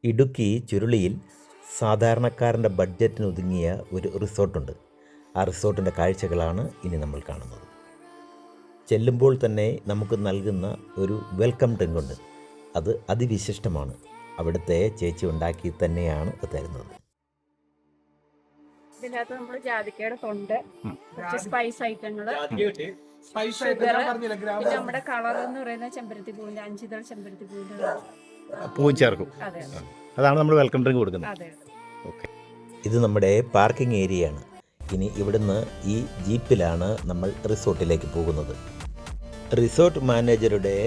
ഇടുക്കി ചുരുളിയിൽ സാധാരണക്കാരൻ്റെ ബഡ്ജറ്റിന് ഒതുങ്ങിയ ഒരു റിസോർട്ടുണ്ട്. ആ റിസോർട്ടിൻ്റെ കാഴ്ചകളാണ് ഇനി നമ്മൾ കാണുന്നത്. ചെല്ലുമ്പോൾ തന്നെ നമുക്ക് നൽകുന്ന ഒരു വെൽക്കം ഡ്രിങ്കുണ്ട്. അത് അതിവിശിഷ്ടമാണ്. അവിടുത്തെ ചേച്ചി ഉണ്ടാക്കി തന്നെയാണ് തരുന്നത്. ഇതിനകത്ത് നമ്മൾ ജാതിക്കയുടെ തൊണ്ട്, കുറച്ച് സ്പൈസ് ഐറ്റങ്ങൾ, പിന്നെ നമ്മുടെ കളർ എന്ന് പറയുന്ന ചെമ്പരത്തി പൂവിന്റെ 5 ഇതൾ ചെമ്പരത്തി പൂവിന്റെ പൂവും ചേർക്കും. അതെ, അതാണ് നമ്മൾ വെൽക്കം ഡ്രിങ്ക് കൊടുക്കുന്നത്. അതെ. ഓക്കെ, ഇത് നമ്മുടെ പാർക്കിംഗ് ഏരിയയാണ്. ഇനി ഇവിടുന്ന് ഈ ജീപ്പിലാണ് നമ്മൾ റിസോർട്ടിലേക്ക് പോകുന്നത്. റിസോർട്ട് മാനേജറുടെ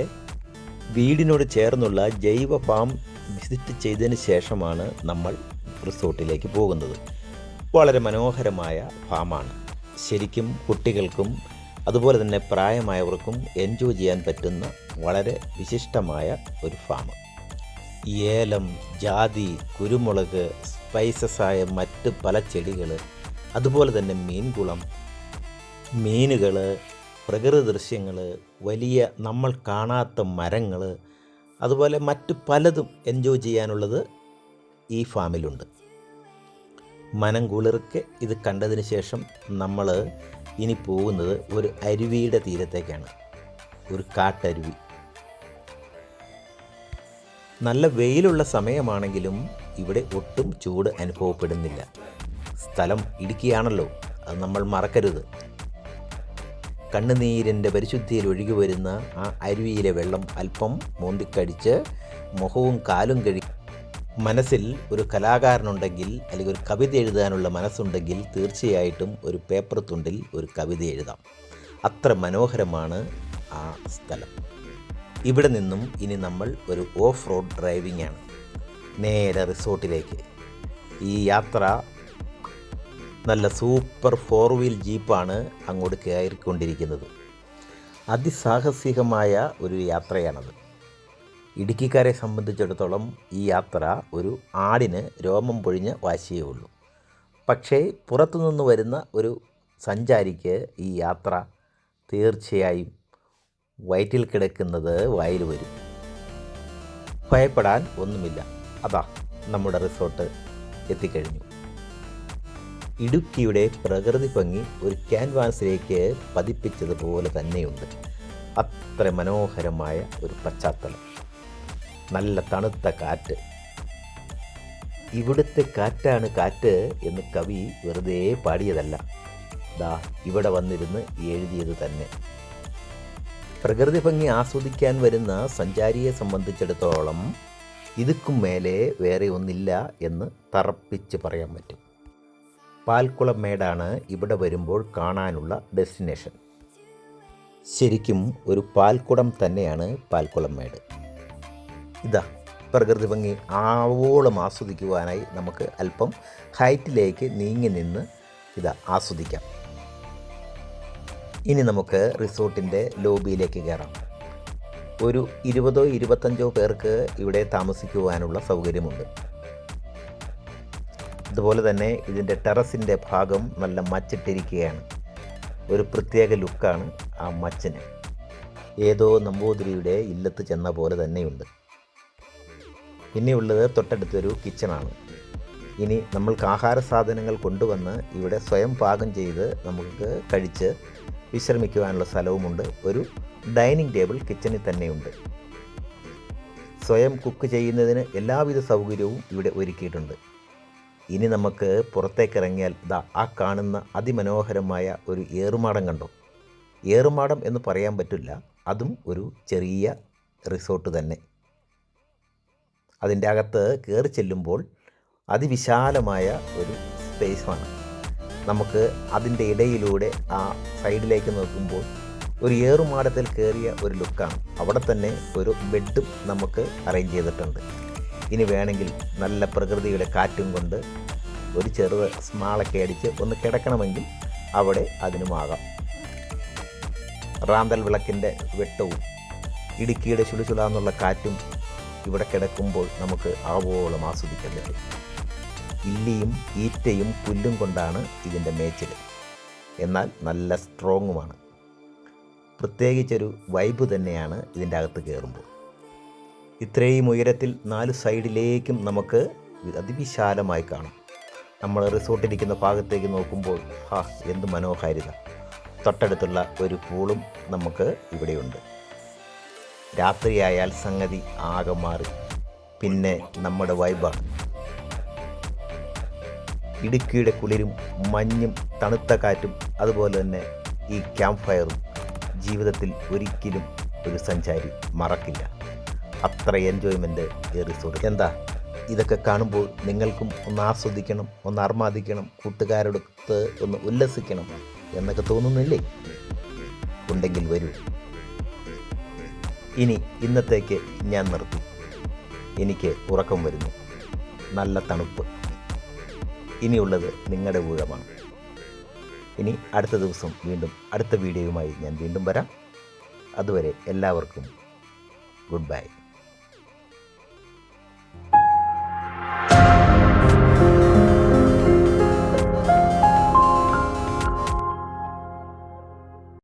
വീടിനോട് ചേർന്നുള്ള ജൈവ ഫാം വിസിറ്റ് ചെയ്തതിന് ശേഷമാണ് നമ്മൾ റിസോർട്ടിലേക്ക് പോകുന്നത്. വളരെ മനോഹരമായ ഫാമാണ്. ശരിക്കും കുട്ടികൾക്കും അതുപോലെ തന്നെ പ്രായമായവർക്കും എൻജോയ് ചെയ്യാൻ പറ്റുന്ന വളരെ വിശിഷ്ടമായ ഒരു ഫാം. ഏലം, ജാതി, കുരുമുളക്, സ്പൈസസായ മറ്റ് പല ചെടികൾ, അതുപോലെ തന്നെ മീൻകുളം, മീനുകൾ, പ്രകൃതി ദൃശ്യങ്ങൾ, വലിയ നമ്മൾ കാണാത്ത മരങ്ങൾ, അതുപോലെ മറ്റ് പലതും എൻജോയ് ചെയ്യാനുള്ളത് ഈ ഫാമിലുണ്ട്. മനം കുളിർക്കെ ഇത് കണ്ടതിന് ശേഷം നമ്മൾ ഇനി പോകുന്നത് ഒരു അരുവിയുടെ തീരത്തേക്കാണ്. ഒരു കാട്ടരുവി. നല്ല വെയിലുള്ള സമയമാണെങ്കിലും ഇവിടെ ഒട്ടും ചൂട് അനുഭവപ്പെടുന്നില്ല. സ്ഥലം ഇടുക്കിയാണല്ലോ, അത് നമ്മൾ മറക്കരുത്. കണ്ണുനീരിൻ്റെ പരിശുദ്ധിയിൽ ഒഴുകി വരുന്ന ആ അരുവിയിലെ വെള്ളം അല്പം മോന്തിക്കടിച്ച് മുഖവും കാലും മനസ്സിൽ ഒരു കലാകാരനുണ്ടെങ്കിൽ അല്ലെങ്കിൽ ഒരു കവിത എഴുതാനുള്ള മനസ്സുണ്ടെങ്കിൽ തീർച്ചയായിട്ടും ഒരു പേപ്പർ തുണ്ടിൽ ഒരു കവിത എഴുതാം. അത്ര മനോഹരമാണ് ആ സ്ഥലം. ഇവിടെ നിന്നും ഇനി നമ്മൾ ഒരു ഓഫ് റോഡ് ഡ്രൈവിംഗ് ആണ് നേരെ റിസോർട്ടിലേക്ക്. ഈ യാത്ര നല്ല സൂപ്പർ 4 വീൽ ജീപ്പാണ് അങ്ങോട്ട് കയറിക്കൊണ്ടിരിക്കുന്നത്. അതിസാഹസികമായ ഒരു യാത്രയാണത്. ഇടുക്കിക്കാരെ സംബന്ധിച്ചിടത്തോളം ഈ യാത്ര ഒരു ആടിന് രോമം പൊഴിഞ്ഞ വാശിയേ ഉള്ളൂ. പക്ഷേ പുറത്തുനിന്ന് വരുന്ന ഒരു സഞ്ചാരിക്ക് ഈ യാത്ര തീർച്ചയായും വയറ്റിൽ കിടക്കുന്നത് വായിൽ വരും. ഭയപ്പെടാൻ ഒന്നുമില്ല. അതാ നമ്മുടെ റിസോർട്ട് എത്തിക്കഴിഞ്ഞു. ഇടുക്കിയുടെ പ്രകൃതി ഭംഗി ഒരു ക്യാൻവാസിലേക്ക് പതിപ്പിച്ചതുപോലെ തന്നെയുണ്ട്. അത്ര മനോഹരമായ ഒരു പശ്ചാത്തലം. നല്ല തണുത്ത കാറ്റ്. ഇവിടുത്തെ കാറ്റാണ് കാറ്റ് എന്ന് കവി വെറുതെ പാടിയതല്ല, ദാ ഇവിടെ വന്നിരുന്ന് എഴുതിയത് തന്നെ. പ്രകൃതി ഭംഗി ആസ്വദിക്കാൻ വരുന്ന സഞ്ചാരിയെ സംബന്ധിച്ചിടത്തോളം ഇതുക്കും മേലെ വേറെ ഒന്നില്ല എന്ന് തറപ്പിച്ച് പറയാൻ പറ്റും. പാൽക്കുളം മേടാണ് ഇവിടെ വരുമ്പോൾ കാണാനുള്ള ഡെസ്റ്റിനേഷൻ. ശരിക്കും ഒരു പാൽക്കുടം തന്നെയാണ് പാൽക്കുളം മേട്. ഇതാ പ്രകൃതി ഭംഗി ആവോളം ആസ്വദിക്കുവാനായി നമുക്ക് അല്പം ഹൈറ്റിലേക്ക് നീങ്ങി നിന്ന് ഇതാ ആസ്വദിക്കാം. ഇനി നമുക്ക് റിസോർട്ടിൻ്റെ ലോബിയിലേക്ക് കയറാം. ഒരു 20-25 പേർക്ക് ഇവിടെ താമസിക്കുവാനുള്ള സൗകര്യമുണ്ട്. അതുപോലെ തന്നെ ഇതിൻ്റെ ടെറസിൻ്റെ ഭാഗം നല്ല മച്ചിട്ടിരിക്കുകയാണ്. ഒരു പ്രത്യേക ലുക്കാണ് ആ മച്ചിന്. ഏതോ നമ്പൂതിരിയുടെ ഇല്ലത്ത് ചെന്ന പോലെ തന്നെയുണ്ട്. പിന്നെയുള്ളത് തൊട്ടടുത്തൊരു കിച്ചണാണ്. ഇനി നമ്മൾക്ക് ആഹാര സാധനങ്ങൾ കൊണ്ടുവന്ന് ഇവിടെ സ്വയം പാകം ചെയ്ത് നമുക്ക് കഴിച്ച് വിശ്രമിക്കുവാനുള്ള സ്ഥലവുമുണ്ട്. ഒരു ഡൈനിങ് ടേബിൾ കിച്ചണിൽ തന്നെയുണ്ട്. സ്വയം കുക്ക് ചെയ്യുന്നതിന് എല്ലാവിധ സൗകര്യവും ഇവിടെ ഒരുക്കിയിട്ടുണ്ട്. ഇനി നമുക്ക് പുറത്തേക്കിറങ്ങിയാൽ ആ കാണുന്ന അതിമനോഹരമായ ഒരു ഏറുമാടം കണ്ടോ? ഏറുമാടം എന്ന് പറയാൻ പറ്റില്ല, അതും ഒരു ചെറിയ റിസോർട്ട് തന്നെ. അതിൻ്റെ അകത്ത് കയറി ചെല്ലുമ്പോൾ അതിവിശാലമായ ഒരു സ്പേസാണ്. നമുക്ക് അതിൻ്റെ ഇടയിലൂടെ ആ സൈഡിലേക്ക് നോക്കുമ്പോൾ ഒരു ഏറുമാടത്തിൽ കയറിയ ഒരു ലുക്കാണ്. അവിടെ തന്നെ ഒരു ബെഡും നമുക്ക് അറേഞ്ച് ചെയ്തിട്ടുണ്ട്. ഇനി വേണമെങ്കിൽ നല്ല പ്രകൃതിയുടെ കാറ്റും കൊണ്ട് ഒരു ചെറുത് സ്മാളൊക്കെ അടിച്ച് ഒന്ന് കിടക്കണമെങ്കിൽ അവിടെ അതിനുമാകാം. റാന്തൽ വിളക്കിൻ്റെ വെട്ടവും ഇടുക്കിയുടെ ചുളുചുളാന്നുള്ള കാറ്റും ഇവിടെ കിടക്കുമ്പോൾ നമുക്ക് ആവോളം ആസ്വദിക്കാൻ പറ്റും. ഇല്ലിയും ഈറ്റയും പുല്ലും കൊണ്ടാണ് ഇതിൻ്റെ മേച്ചിൽ. എന്നാൽ നല്ല സ്ട്രോങ്ങുമാണ്. പ്രത്യേകിച്ചൊരു വൈബ് തന്നെയാണ് ഇതിൻ്റെ അകത്ത് കയറുമ്പോൾ. ഇത്രയും ഉയരത്തിൽ 4 സൈഡിലേക്കും നമുക്ക് അതിവിശാലമായി കാണാം. നമ്മൾ റിസോർട്ടിരിക്കുന്ന ഭാഗത്തേക്ക് നോക്കുമ്പോൾ എന്ത് മനോഹാരിത. തൊട്ടടുത്തുള്ള ഒരു പൂളും നമുക്ക് ഇവിടെയുണ്ട്. രാത്രിയായാൽ സംഗതി ആകെ മാറി. പിന്നെ നമ്മുടെ വൈബാണ്. ഇടുക്കിയുടെ കുളിരും മഞ്ഞും തണുത്ത കാറ്റും അതുപോലെ തന്നെ ഈ ക്യാമ്പ് ഫയറും ജീവിതത്തിൽ ഒരിക്കലും ഒരു സഞ്ചാരി മറക്കില്ല. അത്ര എൻജോയ്മെൻറ്റ് ഈ റിസോർട്ട്. എന്താ ഇതൊക്കെ കാണുമ്പോൾ നിങ്ങൾക്കും ഒന്ന് ആസ്വദിക്കണം, ഒന്ന് അർമാദിക്കണം, കൂട്ടുകാരോടൊത്ത് ഒന്ന് ഉല്ലസിക്കണം എന്നൊക്കെ തോന്നുന്നില്ലേ? ഉണ്ടെങ്കിൽ വരൂ. ഇനി ഇന്നത്തേക്ക് ഞാൻ നിർത്തി. എനിക്ക് ഉറക്കം വരുന്നു. നല്ല തണുപ്പ്. ഇനിയുള്ളത് നിങ്ങളുടെ ഊഴമാണ്. ഇനി അടുത്ത ദിവസം വീണ്ടും അടുത്ത വീഡിയോയുമായി ഞാൻ വീണ്ടും വരാം. അതുവരെ എല്ലാവർക്കും ഗുഡ് ബൈ.